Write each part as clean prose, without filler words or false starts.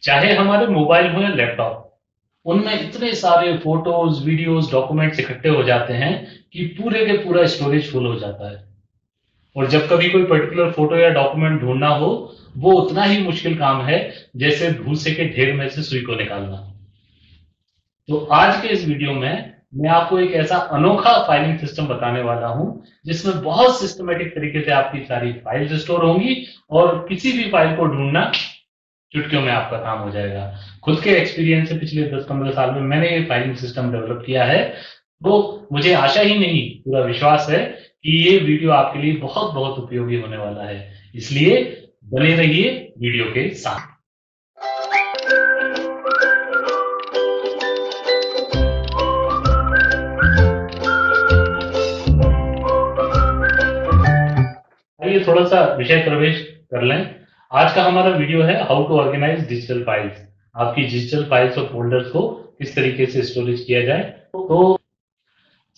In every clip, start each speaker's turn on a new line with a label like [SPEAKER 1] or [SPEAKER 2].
[SPEAKER 1] चाहे हमारे मोबाइल हो या लैपटॉप, उनमें इतने सारे फोटोज, वीडियोस, डॉक्यूमेंट्स इकट्ठे हो जाते हैं कि पूरे के पूरा स्टोरेज फुल हो जाता है। और जब कभी कोई पर्टिकुलर फोटो या डॉक्यूमेंट ढूंढना हो, वो उतना ही मुश्किल काम है जैसे भूसे के ढेर में से सुई को निकालना। तो आज के इस वीडियो में मैं आपको एक ऐसा अनोखा फाइलिंग सिस्टम बताने वाला हूं जिसमें बहुत सिस्टमेटिक तरीके से आपकी सारी फाइल्स स्टोर होंगी और किसी भी फाइल को ढूंढना चुटकियों में आपका काम हो जाएगा। खुद के एक्सपीरियंस से पिछले 10-15 साल में मैंने ये फाइलिंग सिस्टम डेवलप किया है, तो मुझे आशा ही नहीं पूरा विश्वास है कि ये वीडियो आपके लिए बहुत बहुत उपयोगी होने वाला है। इसलिए बने रहिए वीडियो के साथ। आइए थोड़ा सा विषय प्रवेश कर लें। आज का हमारा वीडियो है how to organise digital files. आपकी डिजिटल फाइल्स और फोल्डर्स को किस तरीके से स्टोरेज किया जाए। तो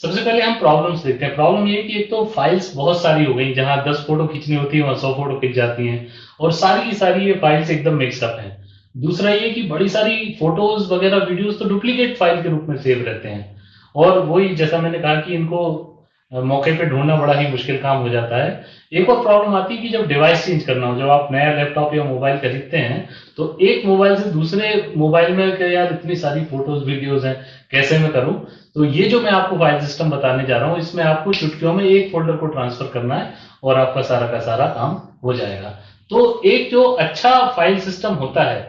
[SPEAKER 1] सबसे पहले हम प्रॉब्लम्स देखते हैं। प्रॉब्लम ये है कि एक तो फाइल्स बहुत सारी हो गई, जहां 10 फोटो खींचनी होती है वहां 100 फोटो खींच जाती हैं और सारी की सारी ये फाइल्स एकदम मिक्सअप हैं। दूसरा ये कि बड़ी सारी फोटोज वगैरह वीडियोस तो डुप्लीकेट फाइल के रूप में सेव रहते हैं और वही जैसा मैंने कहा कि इनको मौके पे ढूंढना बड़ा ही मुश्किल काम हो जाता है। एक और प्रॉब्लम आती है कि जब डिवाइस चेंज करना हो, जब आप नया लैपटॉप या मोबाइल खरीदते हैं, तो एक मोबाइल से दूसरे मोबाइल में क्या यार इतनी सारी फोटोज वीडियोज हैं, कैसे मैं करूं। तो ये जो मैं आपको फाइल सिस्टम बताने जा रहा हूं, इसमें आपको चुटकियों में एक फोल्डर को ट्रांसफर करना है और आपका सारा का सारा काम हो जाएगा। तो एक जो अच्छा फाइल सिस्टम होता है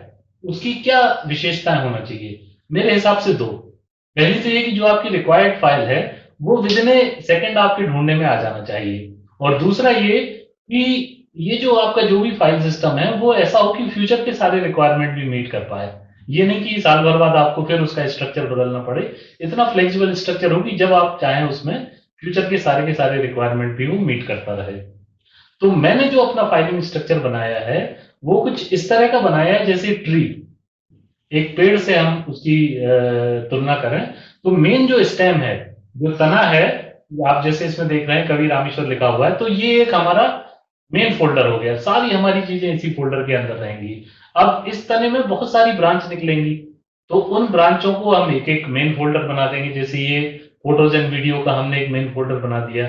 [SPEAKER 1] उसकी क्या विशेषताएं होना चाहिए, मेरे हिसाब से दो। पहली तो ये कि जो आपकी रिक्वायर्ड फाइल है वो विद इन ए सेकेंड आपके ढूंढने में आ जाना चाहिए। और दूसरा ये कि ये जो आपका जो भी फाइल सिस्टम है वो ऐसा हो कि फ्यूचर के सारे रिक्वायरमेंट भी मीट कर पाए। ये नहीं कि साल भर बाद आपको फिर उसका स्ट्रक्चर बदलना पड़े। इतना फ्लेक्सिबल स्ट्रक्चर हो कि जब आप चाहें उसमें फ्यूचर के सारे रिक्वायरमेंट भी वो मीट करता रहे। तो मैंने जो अपना फाइलिंग स्ट्रक्चर बनाया है वो कुछ इस तरह का बनाया है जैसे ट्री, एक पेड़ से हम उसकी तुलना करें तो मेन जो स्टेम है, जो तना है, आप जैसे इसमें देख रहे हैं कवि रामेश्वर लिखा हुआ है, तो ये एक हमारा मेन फोल्डर हो गया। सारी हमारी चीजें इसी फोल्डर के अंदर रहेंगी। अब इस तने में बहुत सारी ब्रांच निकलेंगी, तो उन ब्रांचों को हम एक एक मेन फोल्डर बना देंगे। जैसे ये फोटोज एंड वीडियो का हमने एक मेन फोल्डर बना दिया,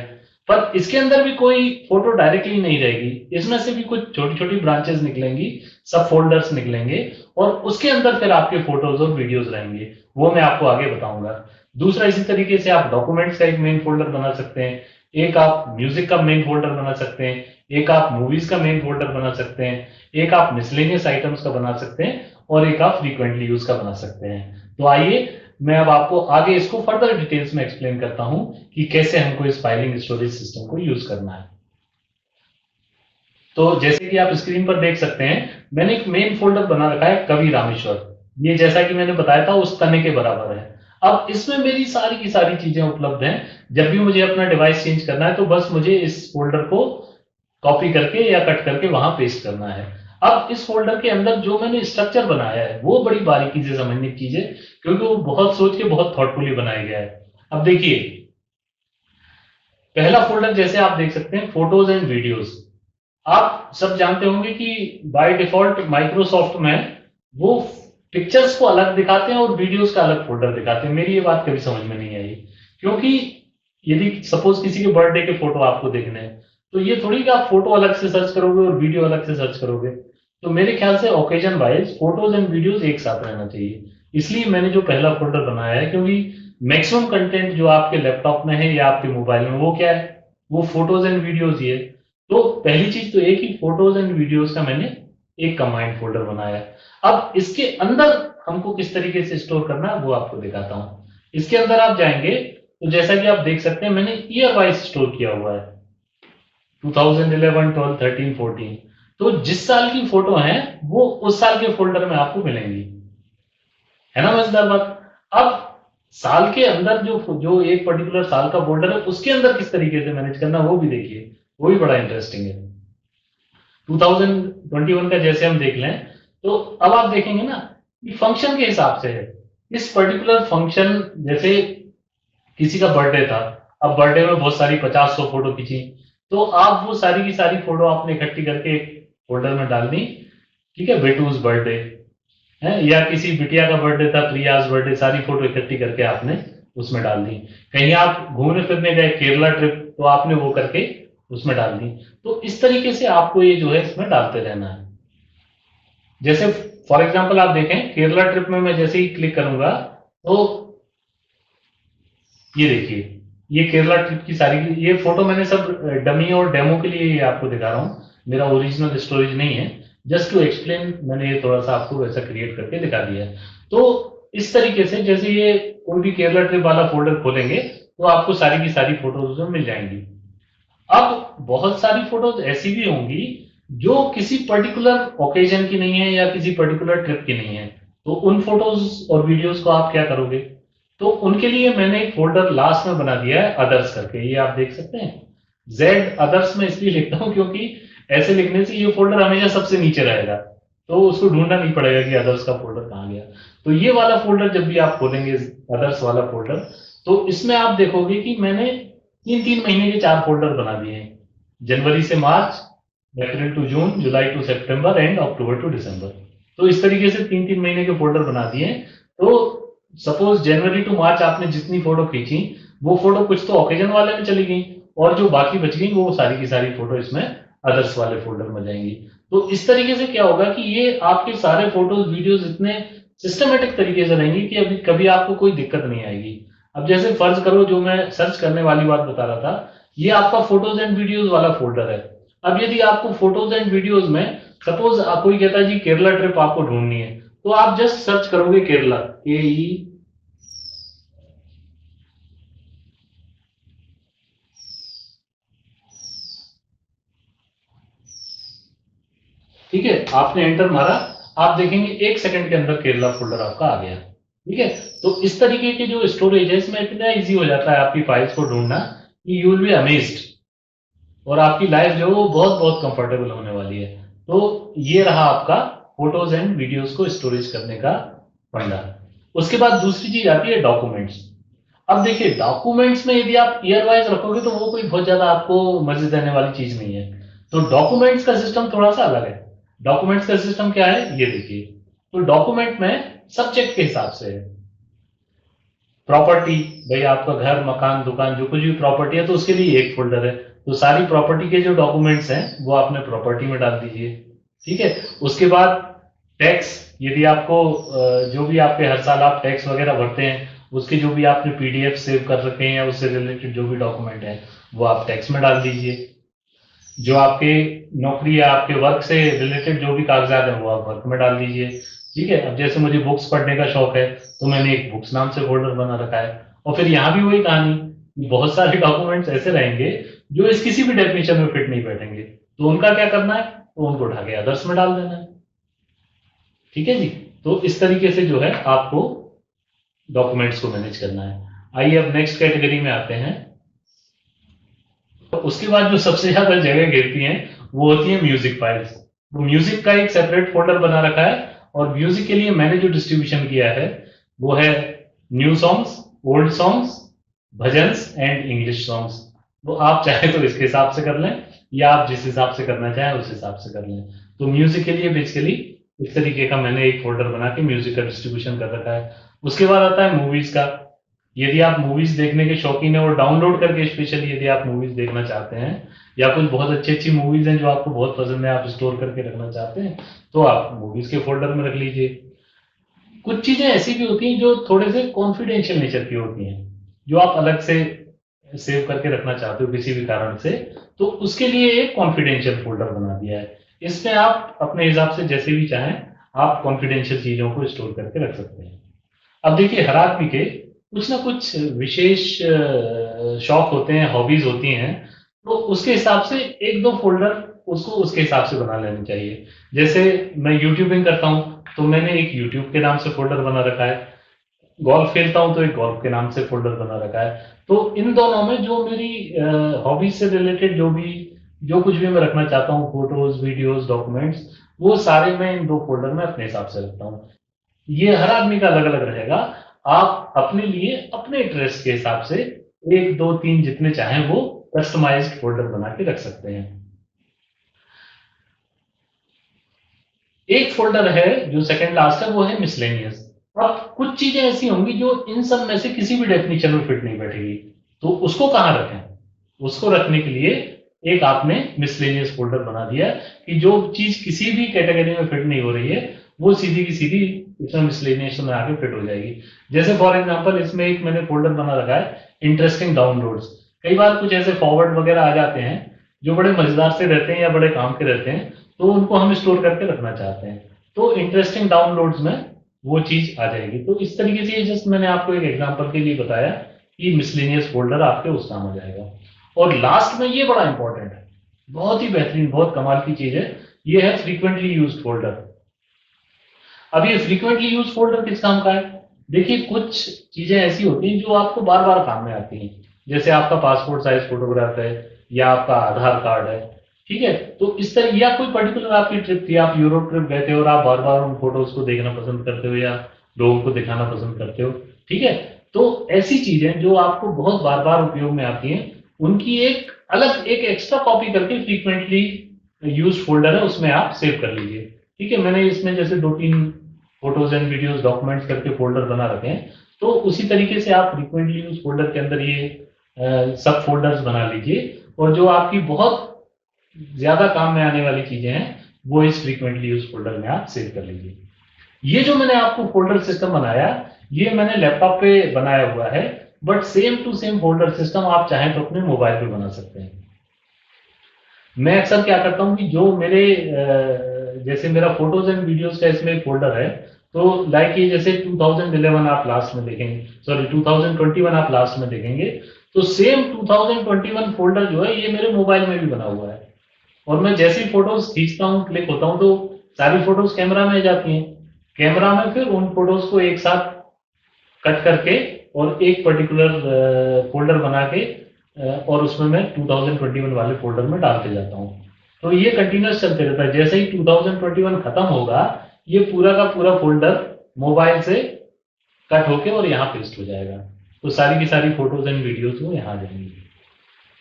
[SPEAKER 1] पर इसके अंदर भी कोई फोटो डायरेक्टली नहीं रहेगी, इसमें से भी कुछ छोटी छोटी ब्रांचेस निकलेंगी, सब फोल्डर्स निकलेंगे और उसके अंदर फिर आपके फोटोज और वीडियोस रहेंगे। वो मैं आपको आगे बताऊंगा। दूसरा, इसी तरीके से आप डॉक्यूमेंट्स का एक मेन फोल्डर बना सकते हैं, एक आप म्यूजिक का मेन फोल्डर बना सकते हैं, एक आप मूवीज का मेन फोल्डर बना सकते हैं, एक आप मिसलेनियस आइटम्स का बना सकते हैं और एक आप फ्रीक्वेंटली यूज का बना सकते हैं। तो आइए मैं अब आपको आगे इसको फर्दर डिटेल्स में एक्सप्लेन करता हूं कि कैसे हमको इस फाइलिंग स्टोरेज सिस्टम को यूज करना है। तो जैसे कि आप स्क्रीन पर देख सकते हैं, मैंने एक मेन फोल्डर बना रखा है कवि रामेश्वर। ये जैसा कि मैंने बताया था उस तने के बराबर है। अब इसमें मेरी सारी की सारी चीजें उपलब्ध हैं। जब भी मुझे अपना डिवाइस चेंज करना है तो बस मुझे इस फोल्डर को कॉपी करके या कट करके वहां पेस्ट करना है। अब इस फोल्डर के अंदर जो मैंने स्ट्रक्चर बनाया है वो बड़ी बारीकी से समझने की चीज है, क्योंकि वो बहुत सोच के बहुत थॉटफुली बनाया गया है। अब देखिए, पहला फोल्डर जैसे आप देख सकते हैं फोटोज एंड वीडियोस। आप सब जानते होंगे कि बाय डिफॉल्ट माइक्रोसॉफ्ट में वो पिक्चर्स को अलग दिखाते हैं और वीडियोस का अलग फोल्डर दिखाते हैं। मेरी ये बात कभी समझ में नहीं आई, क्योंकि यदि सपोज किसी के बर्थडे के फोटो आपको देखने हैं तो ये थोड़ी कि आप फोटो अलग से सर्च करोगे और वीडियो अलग से सर्च करोगे। तो मेरे ख्याल से occasion wise photos and videos एक साथ रहना चाहिए। इसलिए मैंने जो पहला फोल्डर बनाया है, क्योंकि मैक्सिमम कंटेंट जो आपके लैपटॉप में है या आपके मोबाइल में वो क्या है, वो फोटोज एंड वीडियोज ही है। तो पहली चीज तो एक ही फोटोज एंड वीडियोस का मैंने एक कंबाइंड फोल्डर बनाया है। अब इसके अंदर हमको किस तरीके से स्टोर करना है वो आपको दिखाता हूं। इसके अंदर आप जाएंगे तो जैसा कि आप देख सकते हैं मैंने ईयर वाइज स्टोर किया हुआ है, 2011, 12, 13, 14। तो जिस साल की फोटो है वो उस साल के फोल्डर में आपको मिलेंगी। है ना मजेदार बात। अब साल के अंदर जो जो एक पर्टिकुलर साल का फोल्डर है उसके अंदर किस तरीके से मैनेज करना वो भी देखिए, वो भी बड़ा इंटरेस्टिंग है। 2021 का जैसे हम देख लें तो अब आप देखेंगे ना कि फंक्शन के हिसाब से है। इस पर्टिकुलर फंक्शन, जैसे किसी का बर्थडे था, अब बर्थडे में बहुत सारी 50-100 फोटो खींची, तो आप वो सारी की सारी फोटो आपने इकट्ठी करके एक फोल्डर में डाल दी। ठीक है, बेटूज बर्थडे। है, या किसी बिटिया का बर्थडे था, प्रियाज बर्थडे, सारी फोटो इकट्ठी करके आपने उसमें डाल दी। कहीं आप घूमने फिरने गए, केरला ट्रिप, तो आपने वो करके उसमें डाल दी। तो इस तरीके से आपको ये जो है इसमें डालते रहना है। जैसे फॉर एग्जांपल आप देखें, केरला ट्रिप में मैं जैसे ही क्लिक करूंगा तो ये देखिए, ये केरला ट्रिप की सारी, ये फोटो मैंने सब डमी और डेमो के लिए ये आपको दिखा रहा हूँ, मेरा ओरिजिनल स्टोरेज नहीं है, जस्ट टू एक्सप्लेन मैंने ये थोड़ा सा आपको वैसा क्रिएट करके दिखा दिया है। तो इस तरीके से जैसे ये कोई भी केरला ट्रिप वाला फोल्डर खोलेंगे तो आपको सारी की सारी फोटोज उसमें मिल जाएंगी। अब बहुत सारी फोटोज ऐसी भी होंगी जो किसी पर्टिकुलर ओकेजन की नहीं है या किसी पर्टिकुलर ट्रिप की नहीं है, तो उन फोटोज और वीडियोस को आप क्या करोगे? तो उनके लिए मैंने एक फोल्डर लास्ट में बना दिया है अदर्स करके, ये आप देख सकते हैं। जेड अदर्स में इसलिए लिखता हूं क्योंकि ऐसे लिखने से ये फोल्डर हमेशा सबसे नीचे रहेगा, तो उसको ढूंढना नहीं पड़ेगा कि अदर्स का फोल्डर कहाँ गया। तो ये वाला फोल्डर जब भी आप खोलेंगे, अदर्स वाला फोल्डर, तो इसमें आप देखोगे कि मैंने 3-3 महीने के 4 फोल्डर बना दिए हैं। जनवरी से मार्च, अप्रैल टू जून, जुलाई टू सितंबर एंड अक्टूबर टू दिसंबर। तो इस तरीके से 3-3 महीने के फोल्डर बना दिए। तो सपोज जनवरी टू मार्च आपने जितनी फोटो खींची, वो फोटो कुछ तो ओकेजन वाले में चली गई, और जो बाकी बच गई वो सारी की सारी फोटो इसमें अदर्स वाले फोल्डर में जाएंगी। तो इस तरीके से क्या होगा कि ये आपके सारे फोटोज वीडियोज इतने सिस्टमेटिक तरीके से रहेंगी कि अभी कभी आपको कोई दिक्कत नहीं आएगी। अब जैसे फर्ज करो, जो मैं सर्च करने वाली बात बता रहा था, ये आपका फोटोज एंड वीडियोज वाला फोल्डर है। अब यदि आपको फोटोज एंड वीडियोज में सपोज कोई कहता है जी केरला ट्रिप आपको ढूंढनी है, तो आप जस्ट सर्च करोगे केरला, KE, ठीक है, आपने एंटर मारा, आप देखेंगे 1 सेकंड के अंदर केरला फोल्डर आपका आ गया। ठीक है, तो इस तरीके के जो स्टोरेज है इसमें इतना इजी हो जाता है आपकी फाइल्स को ढूंढना कि यू विल बी अमेज्ड, और आपकी लाइफ जो है वो बहुत बहुत कंफर्टेबल होने वाली है। तो ये रहा आपका फोटोज एंड वीडियोस को स्टोरेज करने का फंडा। उसके बाद दूसरी चीज आती है डॉक्यूमेंट्स। अब देखिए, डॉक्यूमेंट्स में यदि आप ईयर वाइज रखोगे तो वो कोई बहुत ज्यादा आपको मजे देने वाली चीज नहीं है। तो डॉक्यूमेंट्स का सिस्टम थोड़ा सा अलग है। डॉक्यूमेंट्स का सिस्टम क्या है ये देखिए। तो डॉक्यूमेंट में सब्जेक्ट के हिसाब से है। प्रॉपर्टी, भाई आपका घर, मकान, दुकान, जो कुछ भी प्रॉपर्टी है तो उसके लिए एक फोल्डर है। तो सारी प्रॉपर्टी के जो डॉक्यूमेंट्स हैं वो आपने प्रॉपर्टी में डाल दीजिए। ठीक है, उसके बाद टैक्स, यदि आपको जो भी आपके हर साल आप टैक्स वगैरह भरते हैं उसके जो भी आपने PDF सेव कर रखे हैं या उससे रिलेटेड जो भी डॉक्यूमेंट है वो आप टैक्स में डाल दीजिए। जो आपके नौकरी या आपके वर्क से रिलेटेड जो भी कागजात हैं वो आप वर्क में डाल दीजिए। ठीक है, अब जैसे मुझे बुक्स पढ़ने का शौक है तो मैंने एक बुक्स नाम से फोल्डर बना रखा है। और फिर यहाँ भी वही कहानी, बहुत सारे डॉक्यूमेंट्स ऐसे रहेंगे जो इस किसी भी डेफिनेशन में फिट नहीं बैठेंगे, तो उनका क्या करना है, तो उनको उठा के अदर्स में डाल देना है। ठीक है जी, तो इस तरीके से जो है आपको डॉक्यूमेंट्स को मैनेज करना है। आइए अब नेक्स्ट कैटेगरी में आते हैं। तो उसके बाद जो सबसे ज्यादा जगह घेरती हैं वो होती है म्यूजिक फाइल्स। तो म्यूजिक का एक सेपरेट फोल्डर बना रखा है, और म्यूजिक के लिए मैंने जो डिस्ट्रीब्यूशन किया है वो है new songs, old songs, bhajans and English songs. तो आप चाहे तो इसके हिसाब से कर लें, या आप जिस हिसाब से करना चाहें उस हिसाब से कर लें। तो म्यूजिक के लिए बेसिकली इस तरीके का मैंने एक फोल्डर बना के म्यूजिक का डिस्ट्रीब्यूशन कर रखा है। उसके बाद आता है मूवीज का। यदि आप मूवीज देखने के शौकीन है और डाउनलोड करके स्पेशली यदि आप मूवीज देखना चाहते हैं, या कुछ बहुत अच्छी अच्छी मूवीज हैं जो आपको बहुत पसंद है आप स्टोर करके रखना चाहते हैं, तो आप मूवीज के फोल्डर में रख लीजिए। कुछ चीजें ऐसी भी होती हैं जो थोड़े से कॉन्फिडेंशियल नेचर की होती हैं, जो आप अलग से सेव करके रखना चाहते हो किसी भी कारण से, तो उसके लिए एक कॉन्फिडेंशियल फोल्डर बना दिया है। इसमें आप अपने हिसाब से जैसे भी चाहें आप कॉन्फिडेंशियल चीजों को स्टोर करके रख सकते हैं। अब देखिए, हर आदमी के कुछ ना कुछ विशेष शौक होते हैं, हॉबीज होती हैं, तो उसके हिसाब से एक दो फोल्डर उसको उसके हिसाब से बना लेने चाहिए। जैसे मैं यूट्यूबिंग करता हूँ तो मैंने एक यूट्यूब के नाम से फोल्डर बना रखा है, गोल्फ खेलता हूँ तो एक गोल्फ के नाम से फोल्डर बना रखा है। तो इन दोनों में जो मेरी हॉबीज से रिलेटेड जो कुछ भी मैं रखना चाहता हूँ, फोटोज, वीडियोज, डॉक्यूमेंट्स, वो सारे मैं इन दो फोल्डर में अपने हिसाब से रखता हूँ। ये हर आदमी का अलग अलग रहेगा। आप अपने लिए अपने इंटरेस्ट के हिसाब से एक दो तीन जितने चाहें वो कस्टमाइज्ड फोल्डर बना के रख सकते हैं। एक फोल्डर है जो सेकंड लास्ट है, वो है मिसलेनियस। अब कुछ चीजें ऐसी होंगी जो इन सब में से किसी भी डेफिनेशन में फिट नहीं बैठेगी, तो उसको कहाँ रखें? उसको रखने के लिए एक आपने मिसलेनियस फोल्डर बना दिया कि जो चीज किसी भी कैटेगरी में फिट नहीं हो रही है वो सीधी की सीधी इसमें मिसलेनियस में आके फिट हो जाएगी। जैसे फॉर एग्जांपल इसमें एक मैंने फोल्डर बना रखा है इंटरेस्टिंग डाउनलोड्स। कई बार कुछ ऐसे फॉरवर्ड वगैरह आ जाते हैं जो बड़े मजेदार से रहते हैं या बड़े काम के रहते हैं, तो उनको हम स्टोर करके रखना चाहते हैं, तो इंटरेस्टिंग डाउनलोड्स में वो चीज आ जाएगी। तो इस तरीके से जस्ट मैंने आपको एक एग्जांपल के लिए बताया कि मिसलेनियस फोल्डर आपके उस काम आ जाएगा। और लास्ट में ये बड़ा इंपॉर्टेंट है, बहुत ही बेहतरीन, बहुत कमाल की चीज है, ये है फ्रीक्वेंटली यूज्ड फोल्डर। अब ये फ्रीक्वेंटली यूज फोल्डर किस काम का है? देखिए कुछ चीजें ऐसी होती हैं जो आपको बार बार काम में आती हैं, जैसे आपका पासपोर्ट साइज फोटोग्राफ है या आपका आधार कार्ड है, ठीक है, तो इस तरह, या कोई पर्टिकुलर आपकी ट्रिप थी, आप यूरोप ट्रिप गए थे और आप बार बार उन फोटोज को देखना पसंद करते हो या लोगों को दिखाना पसंद करते हो, ठीक है, तो ऐसी चीजें जो आपको बहुत बार बार उपयोग में आती हैं, उनकी एक अलग एक एक्स्ट्रा कॉपी करके फ्रीक्वेंटली यूज फोल्डर है उसमें आप सेव कर लीजिए। ठीक है, मैंने इसमें जैसे 2-3 फोटोज एंड वीडियोस डॉक्यूमेंट्स करके फोल्डर बना रखे हैं, तो उसी तरीके से आप फ्रीक्वेंटली यूज फोल्डर के अंदर ये सब फोल्डर्स बना लीजिए, और जो आपकी बहुत ज्यादा काम में आने वाली चीजें हैं वो इस फ्रीक्वेंटली यूज फोल्डर में आप सेव कर लीजिए। ये जो मैंने आपको फोल्डर सिस्टम बनाया, ये मैंने लैपटॉप पे बनाया हुआ है, but same to same folder system आप चाहें तो अपने मोबाइल पे बना सकते हैं। मैं अक्सर क्या करता हूँ कि जो मेरे जैसे मेरा फोटोज एंड वीडियोस का इसमें एक फोल्डर है, तो लाइक ये जैसे 2011 आप लास्ट में देखेंगे, सॉरी 2021 आप लास्ट में देखेंगे, तो सेम 2021 फोल्डर जो है ये मेरे मोबाइल में भी बना हुआ है। और मैं जैसे ही फोटोज खींचता हूँ, क्लिक होता हूँ, तो सारी फोटोज कैमरा में जाती हैं, कैमरा में फिर उन फोटोज को एक साथ कट करके और एक पर्टिकुलर फोल्डर बना के और उसमें मैं 2021 वाले फोल्डर में डालते जाता हूँ। तो ये कंटिन्यूस चलते रहता है, जैसे ही 2021 खत्म होगा ये पूरा का पूरा फोल्डर मोबाइल से कट होके और यहाँ पेस्ट हो जाएगा, तो सारी की सारी फोटोज एंड वीडियोज वो यहाँ आ जाएंगी।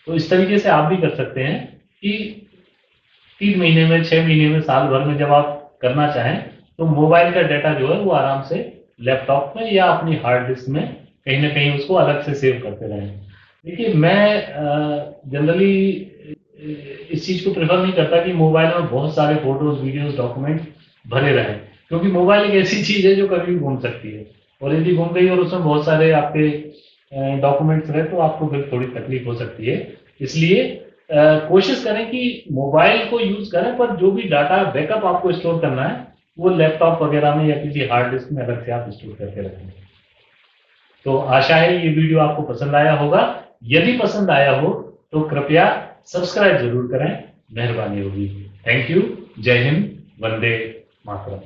[SPEAKER 1] तो इस तरीके से आप भी कर सकते हैं कि 3 महीने में, 6 महीने में, साल भर में जब आप करना चाहें तो मोबाइल का डाटा जो है वो आराम से लैपटॉप में या अपनी हार्ड डिस्क में कहीं ना कहीं उसको अलग से सेव करते रहें। देखिए मैं जनरली इस चीज को प्रेफर नहीं करता कि मोबाइल में बहुत सारे फोटोज, वीडियोस, डॉक्यूमेंट भरे रहें, क्योंकि मोबाइल एक ऐसी चीज है जो कभी भी घूम सकती है, और यदि घूम गई और उसमें बहुत सारे आपके डॉक्यूमेंट्स रहे तो आपको फिर थोड़ी तकलीफ हो सकती है। इसलिए कोशिश करें कि मोबाइल को यूज करें, पर जो भी डाटा बैकअप आपको स्टोर करना है वो लैपटॉप वगैरह में या किसी हार्ड डिस्क में अलग से आप स्टोर करके रखें। तो आशा है ये वीडियो आपको पसंद आया होगा। यदि पसंद आया हो तो कृपया सब्सक्राइब जरूर करें, मेहरबानी होगी। Thank you. जय हिंद, वंदे मातरम।